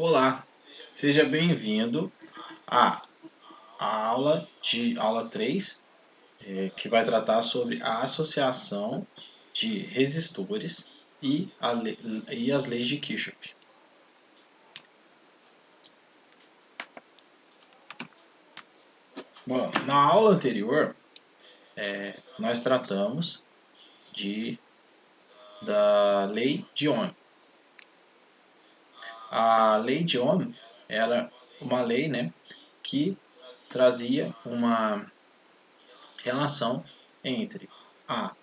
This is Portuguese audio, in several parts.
Olá, seja bem-vindo à aula 3, que vai tratar sobre a associação de resistores e as leis de Kirchhoff. Bom, na aula anterior, nós tratamos da lei de Ohm. A lei de Ohm era uma lei, que trazia uma relação entre a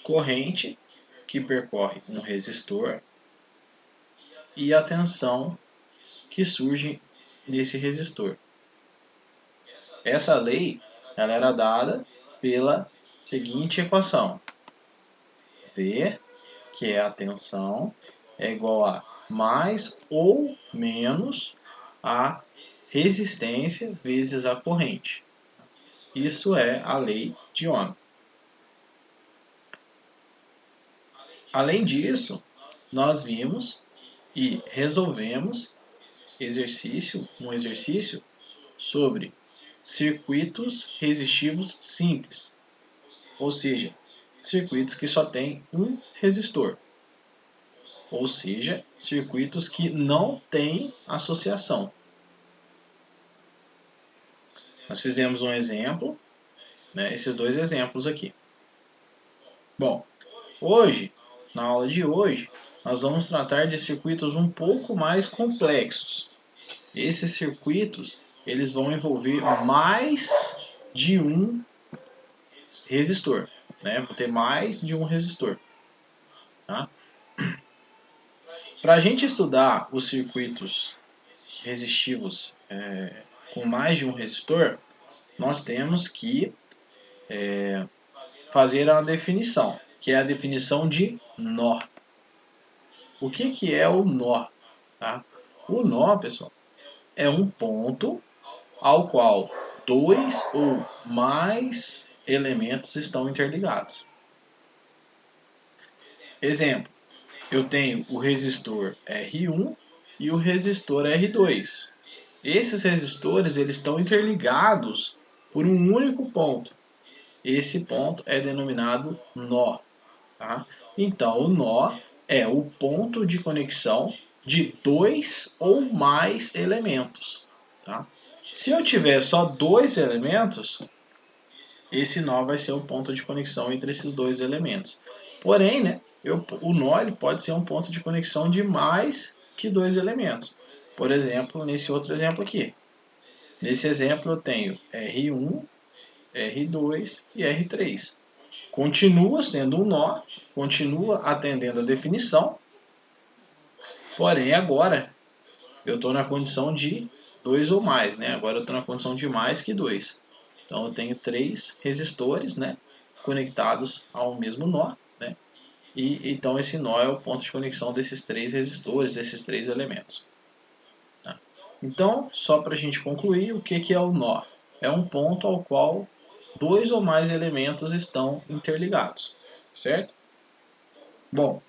corrente que percorre um resistor e a tensão que surge nesse resistor. Essa lei ela era dada pela seguinte equação: V, que é a tensão, é igual a mais ou menos a resistência vezes a corrente. Isso é a lei de Ohm. Além disso, nós vimos e resolvemos um exercício sobre circuitos resistivos simples, ou seja, circuitos que só têm um resistor, ou seja, circuitos que não têm associação. Nós fizemos um exemplo, esses dois exemplos aqui. Bom, hoje, na aula de hoje, nós vamos tratar de circuitos um pouco mais complexos. Esses circuitos eles vão envolver mais de um resistor, Vou ter mais de um resistor. Tá? Para a gente estudar os circuitos resistivos com mais de um resistor, nós temos que fazer uma definição, que é a definição de nó. O que é o nó? Tá? O nó, pessoal, é um ponto ao qual dois ou mais elementos estão interligados. Exemplo, eu tenho o resistor R1 e o resistor R2. Esses resistores eles estão interligados por um único ponto. Esse ponto é denominado nó. Tá? Então, o nó é o ponto de conexão de dois ou mais elementos. Tá? Se eu tiver só dois elementos, esse nó vai ser o ponto de conexão entre esses dois elementos. Porém, o nó ele pode ser um ponto de conexão de mais que dois elementos. Por exemplo, nesse outro exemplo aqui. Nesse exemplo eu tenho R1, R2 e R3. Continua sendo um nó, continua atendendo a definição, porém agora eu estou na condição de dois ou mais, Agora eu estou na condição de mais que dois. Então eu tenho três resistores, conectados ao mesmo nó, E então esse nó é o ponto de conexão desses três resistores, desses três elementos. Tá? Então, só para a gente concluir, o que é o nó? É um ponto ao qual dois ou mais elementos estão interligados, certo? Bom,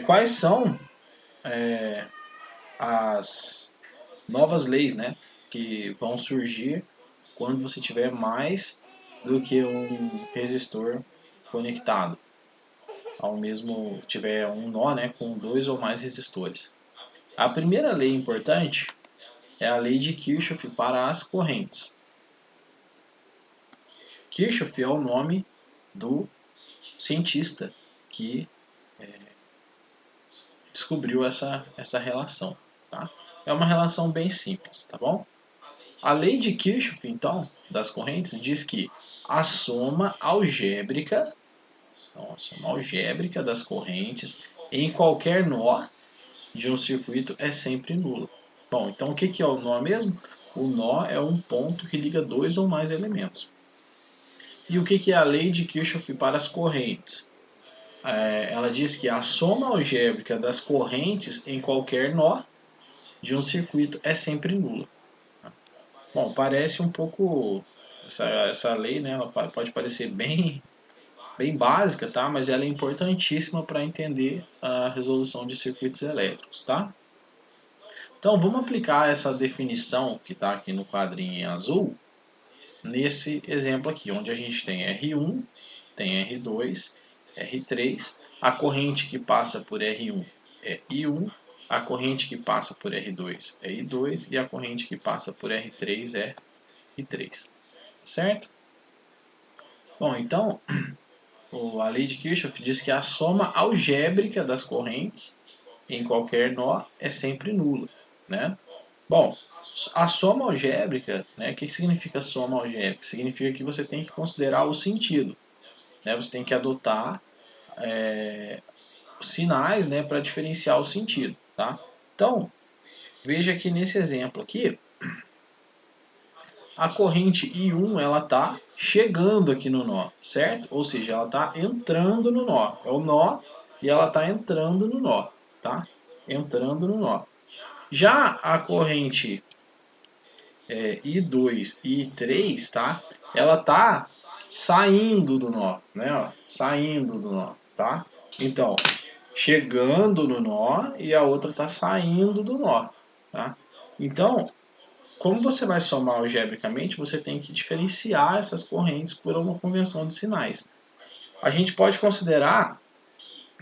quais são as novas leis, que vão surgir quando você tiver mais do que um resistor conectado ao mesmo, tiver um nó, com dois ou mais resistores. A primeira lei importante é a lei de Kirchhoff para as correntes. Kirchhoff é o nome do cientista que descobriu essa relação. Tá? É uma relação bem simples, tá bom? A lei de Kirchhoff, então, das correntes, diz que a soma algébrica, das correntes em qualquer nó de um circuito é sempre nula. Bom, então o que é o nó mesmo? O nó é um ponto que liga dois ou mais elementos. E o que é a lei de Kirchhoff para as correntes? Ela diz que a soma algébrica das correntes em qualquer nó de um circuito é sempre nula. Bom, parece um pouco... Essa lei ela pode parecer bem bem básica, tá? Mas ela é importantíssima para entender a resolução de circuitos elétricos, tá? Então, vamos aplicar essa definição que está aqui no quadrinho em azul nesse exemplo aqui, onde a gente tem R1, tem R2, R3, a corrente que passa por R1 é I1, a corrente que passa por R2 é I2 e a corrente que passa por R3 é I3, certo? Bom, então, a lei de Kirchhoff diz que a soma algébrica das correntes em qualquer nó é sempre nula, né? Bom, a soma algébrica, né? O que significa soma algébrica? Significa que você tem que considerar o sentido, né? Você tem que adotar sinais, né, para diferenciar o sentido, tá? Então, veja que nesse exemplo aqui, a corrente I1 ela está chegando aqui no nó, certo? Ou seja, ela está entrando no nó. É o nó e ela está entrando no nó, tá? Entrando no nó. Já a corrente I2 e I3, tá? Ela tá saindo do nó, né? Ó, saindo do nó, tá? Então, chegando no nó e a outra está saindo do nó, tá? Então, como você vai somar algebricamente, você tem que diferenciar essas correntes por uma convenção de sinais. A gente pode considerar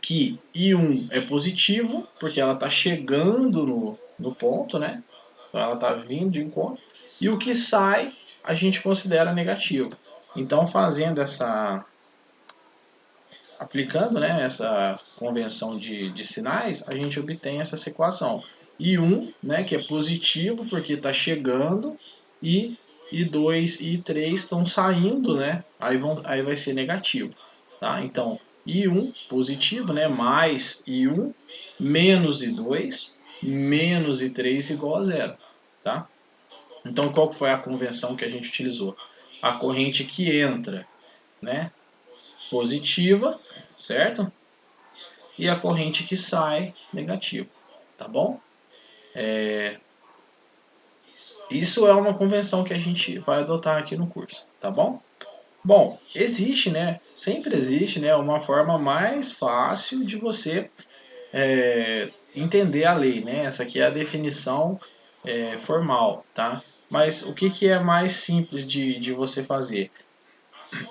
que I1 é positivo, porque ela está chegando no ponto, né? Então ela está vindo de encontro. E o que sai, a gente considera negativo. Então, fazendo aplicando, né, essa convenção de sinais, a gente obtém essa equação. I1, né, que é positivo porque está chegando, e I2 e I3 estão saindo, né, aí vai ser negativo. Tá? Então, I1 positivo, né, mais I1, menos I2, menos I3 igual a zero. Tá? Então, qual foi a convenção que a gente utilizou? A corrente que entra, né, positiva, certo? E a corrente que sai, negativa, tá bom? Isso é uma convenção que a gente vai adotar aqui no curso, tá bom? Bom, existe, né? Sempre existe, né? Uma forma mais fácil de você entender a lei, né? Essa aqui é a definição formal, tá? Mas o que é mais simples de você fazer?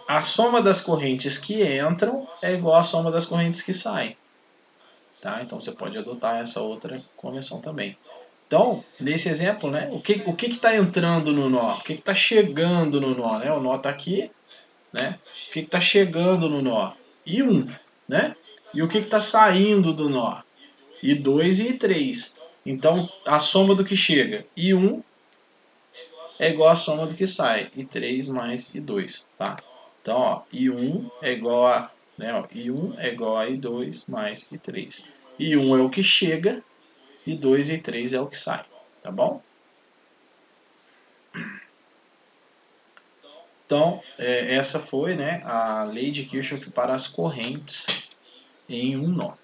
A soma das correntes que entram é igual à soma das correntes que saem. Tá? Então você pode adotar essa outra convenção também. Então, nesse exemplo, né, o que está entrando no nó? O que está chegando no nó? Né? O nó está aqui. Né? O que está chegando no nó? I1. Né? E o que está saindo do nó? I2 e I3. Então, a soma do que chega, I1 é igual à soma do que sai, I3 mais I2. Tá? Então, ó, I1 é igual a, né, ó, I1 é igual a I2 mais I3. I1 é o que chega, I2 e I3 é o que sai. Tá bom? Então, essa foi, né, a lei de Kirchhoff para as correntes em um nó.